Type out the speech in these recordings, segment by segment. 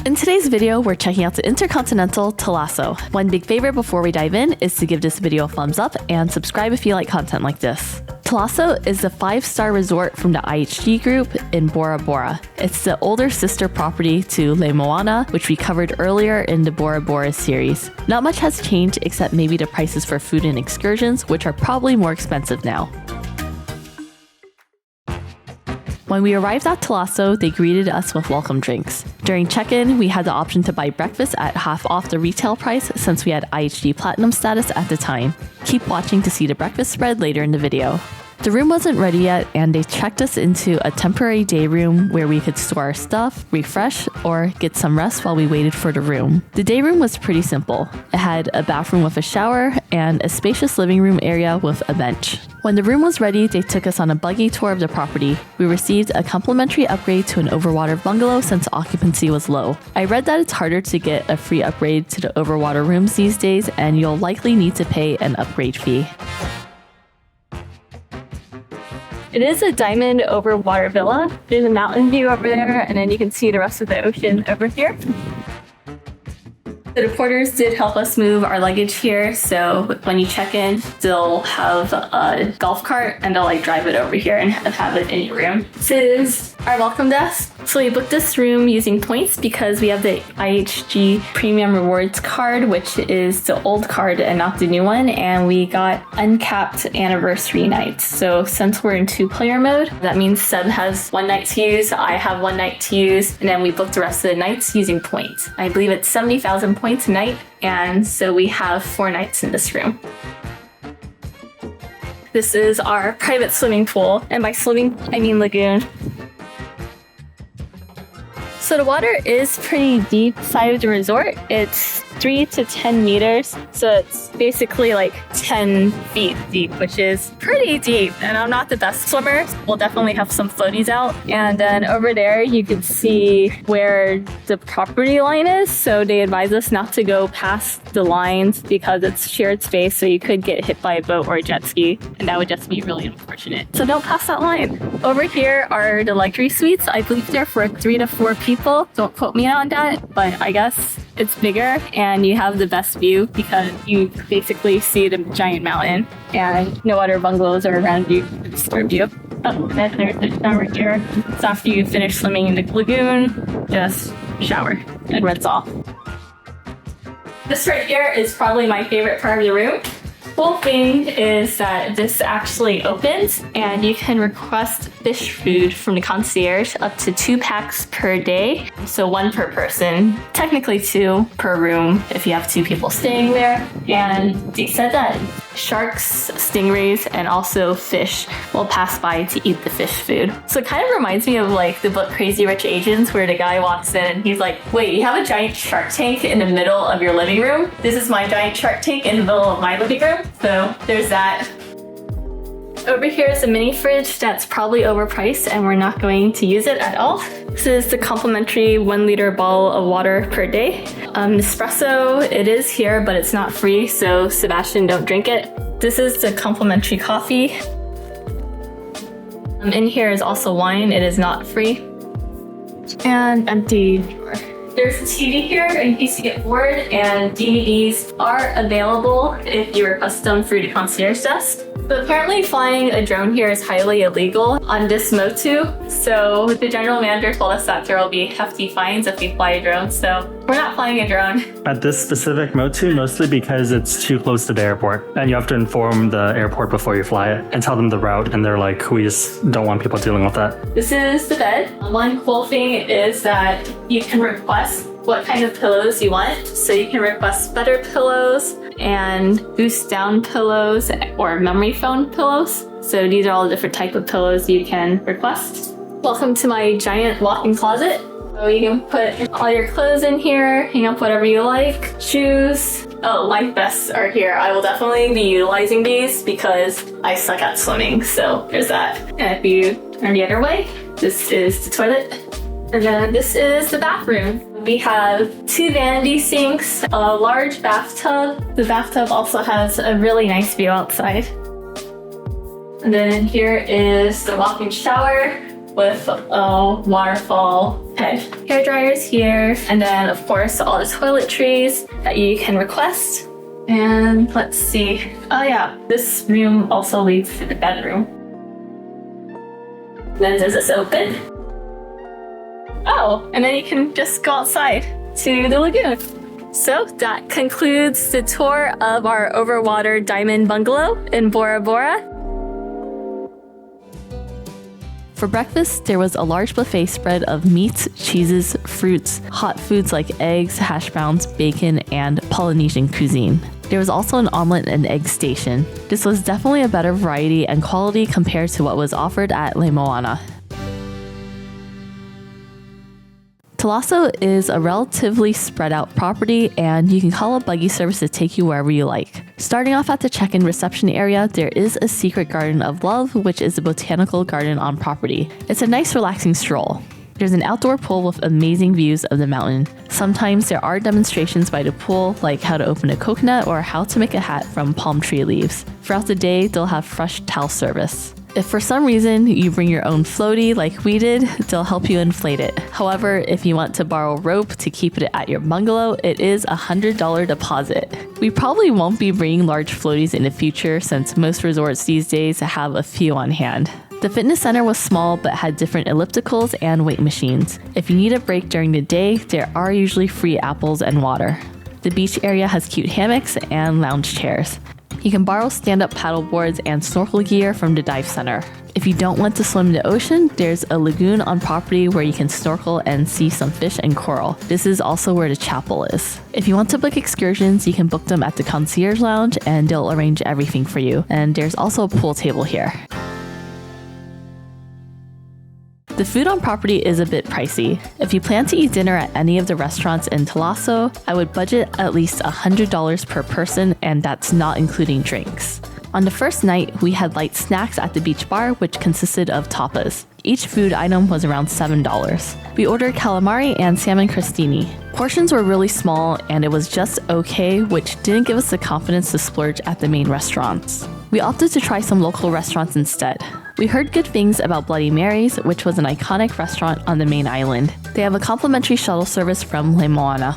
In today's video, we're checking out the InterContinental Thalasso. One big favor before we dive in is to give this video a thumbs up and subscribe if you like content like this. Thalasso is the 5-star resort from the IHG group in Bora Bora. It's the older sister property to Le Moana, which we covered earlier in the Bora Bora series. Not much has changed except maybe the prices for food and excursions, which are probably more expensive now. When we arrived at Thalasso, they greeted us with welcome drinks. During check-in, we had the option to buy breakfast at half off the retail price since we had IHG Platinum status at the time. Keep watching to see the breakfast spread later in the video. The room wasn't ready yet, and they checked us into a temporary day room where we could store our stuff, refresh, or get some rest while we waited for the room. The day room was pretty simple. It had a bathroom with a shower and a spacious living room area with a bench. When the room was ready, they took us on a buggy tour of the property. We received a complimentary upgrade to an Overwater Bungalow since occupancy was low. I read that it's harder to get a free upgrade to the Overwater rooms these days, and you'll likely need to pay an upgrade fee. It is a diamond overwater villa. There's a mountain view over there, and then you can see the rest of the ocean over here. The porters did help us move our luggage here, so when you check in, they'll have a golf cart and they'll drive it over here and have it in your room. This is our welcome desk. So we booked this room using points because we have the IHG Premium Rewards card, which is the old card and not the new one, and we got uncapped anniversary nights. So since we're in 2-player mode, that means Seb has 1 night to use, I have 1 night to use, and then we booked the rest of the nights using points. I believe it's 70,000 points a night, and so we have 4 nights in this room. This is our private swimming pool, and by swimming, I mean lagoon. So the water is pretty deep side of the resort. It's 3 to 10 meters, so it's basically 10 feet deep, which is pretty deep. And I'm not the best swimmer. We'll definitely have some floaties out. And then over there, you can see where the property line is. So they advise us not to go past the lines because it's shared space, so you could get hit by a boat or a jet ski, and that would just be really unfortunate. So don't pass that line. Over here are the luxury suites. I believe they're for 3 to 4 people. Don't quote me on that, but I guess it's bigger and you have the best view because you basically see the giant mountain and no other bungalows are around you to disturb you. Oh, and then there's the shower here. So after you finish swimming in the lagoon, just shower and rinse off. This right here is probably my favorite part of the room. Cool thing is that this actually opens and you can request fish food from the concierge up to 2 packs per day. So 1 per person, technically 2 per room if you have 2 people staying there. And they said that sharks, stingrays, and also fish will pass by to eat the fish food. So it kind of reminds me of the book Crazy Rich Asians, where the guy walks in and he's like, wait, you have a giant shark tank in the middle of your living room? This is my giant shark tank in the middle of my living room. So there's that. Over here is a mini fridge that's probably overpriced and we're not going to use it at all. This is the complimentary 1-liter bottle of water per day. Nespresso, it is here, but it's not free, so Sebastian, don't drink it. This is the complimentary coffee. In here is also wine, it is not free. And empty drawer. There's a TV here in case you get bored, and DVDs are available if you request them through the concierge desk. But apparently flying a drone here is highly illegal on this Motu. So the general manager told us that there will be hefty fines if we fly a drone. So we're not flying a drone. At this specific Motu, mostly because it's too close to the airport. And you have to inform the airport before you fly it and tell them the route. And they're like, we just don't want people dealing with that. This is the bed. One cool thing is that you can request what kind of pillows you want. So you can request better pillows and boost down pillows or memory foam pillows. So these are all the different type of pillows you can request. Welcome to my giant walk-in closet. So you can put all your clothes in here, hang up whatever you like, shoes. Oh, life vests are here. I will definitely be utilizing these because I suck at swimming. So there's that. And if you turn the other way, this is the toilet. And then this is the bathroom. We have 2 vanity sinks, a large bathtub. The bathtub also has a really nice view outside. And then here is the walk-in shower. with a waterfall head. Hair dryers here, and then of course all the toiletries that you can request. And let's see. Oh yeah, this room also leads to the bedroom. Then does this open? Oh, and then you can just go outside to the lagoon. So that concludes the tour of our Overwater Diamond Bungalow in Bora Bora. For breakfast, there was a large buffet spread of meats, cheeses, fruits, hot foods like eggs, hash browns, bacon, and Polynesian cuisine. There was also an omelet and egg station. This was definitely a better variety and quality compared to what was offered at Le Moana. Thalasso is a relatively spread out property, and you can call a buggy service to take you wherever you like. Starting off at the check-in reception area, there is a secret garden of love, which is a botanical garden on property. It's a nice relaxing stroll. There's an outdoor pool with amazing views of the mountain. Sometimes there are demonstrations by the pool, like how to open a coconut or how to make a hat from palm tree leaves. Throughout the day, they'll have fresh towel service. If for some reason you bring your own floaty like we did, they'll help you inflate it. However, if you want to borrow rope to keep it at your bungalow, it is a $100 deposit. We probably won't be bringing large floaties in the future since most resorts these days have a few on hand. The fitness center was small but had different ellipticals and weight machines. If you need a break during the day, there are usually free apples and water. The beach area has cute hammocks and lounge chairs. You can borrow stand-up paddle boards and snorkel gear from the dive center. If you don't want to swim in the ocean, there's a lagoon on property where you can snorkel and see some fish and coral. This is also where the chapel is. If you want to book excursions, you can book them at the concierge lounge and they'll arrange everything for you. And there's also a pool table here. The food on property is a bit pricey. If you plan to eat dinner at any of the restaurants in Thalasso, I would budget at least $100 per person, and that's not including drinks. On the first night, we had light snacks at the beach bar, which consisted of tapas. Each food item was around $7. We ordered calamari and salmon crostini. Portions were really small, and it was just okay, which didn't give us the confidence to splurge at the main restaurants. We opted to try some local restaurants instead. We heard good things about Bloody Mary's, which was an iconic restaurant on the main island. They have a complimentary shuttle service from Le Moana.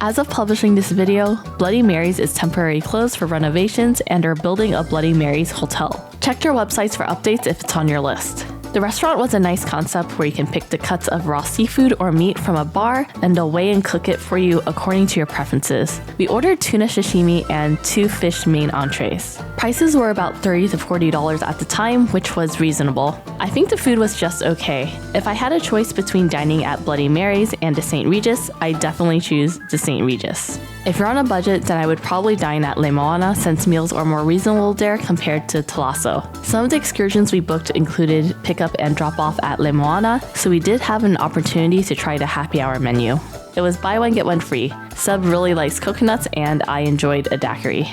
As of publishing this video, Bloody Mary's is temporarily closed for renovations and are building a Bloody Mary's hotel. Check their websites for updates if it's on your list. The restaurant was a nice concept where you can pick the cuts of raw seafood or meat from a bar, and they'll weigh and cook it for you according to your preferences. We ordered tuna sashimi and 2 fish main entrees. Prices were about $30 to $40 at the time, which was reasonable. I think the food was just okay. If I had a choice between dining at Bloody Mary's and the St. Regis, I'd definitely choose the St. Regis. If you're on a budget, then I would probably dine at Le Moana since meals are more reasonable there compared to Thalasso. Some of the excursions we booked included pickup and drop off at Le Moana, so we did have an opportunity to try the happy hour menu. It was buy one get one free. Sub really likes coconuts and I enjoyed a daiquiri.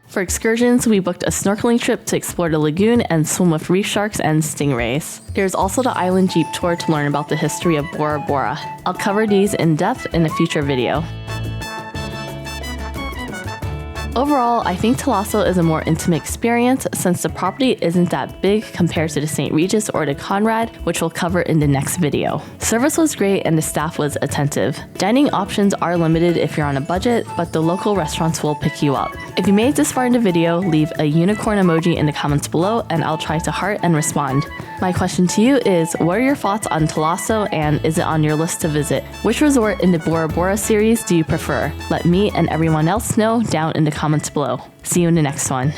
For excursions, we booked a snorkeling trip to explore the lagoon and swim with reef sharks and stingrays. There's also the island jeep tour to learn about the history of Bora Bora. I'll cover these in depth in a future video. Overall, I think Thalasso is a more intimate experience since the property isn't that big compared to the St. Regis or the Conrad, which we'll cover in the next video. Service was great and the staff was attentive. Dining options are limited if you're on a budget, but the local restaurants will pick you up. If you made it this far in the video, leave a unicorn emoji in the comments below and I'll try to heart and respond. My question to you is, what are your thoughts on Thalasso and is it on your list to visit? Which resort in the Bora Bora series do you prefer? Let me and everyone else know down in the comments below. See you in the next one.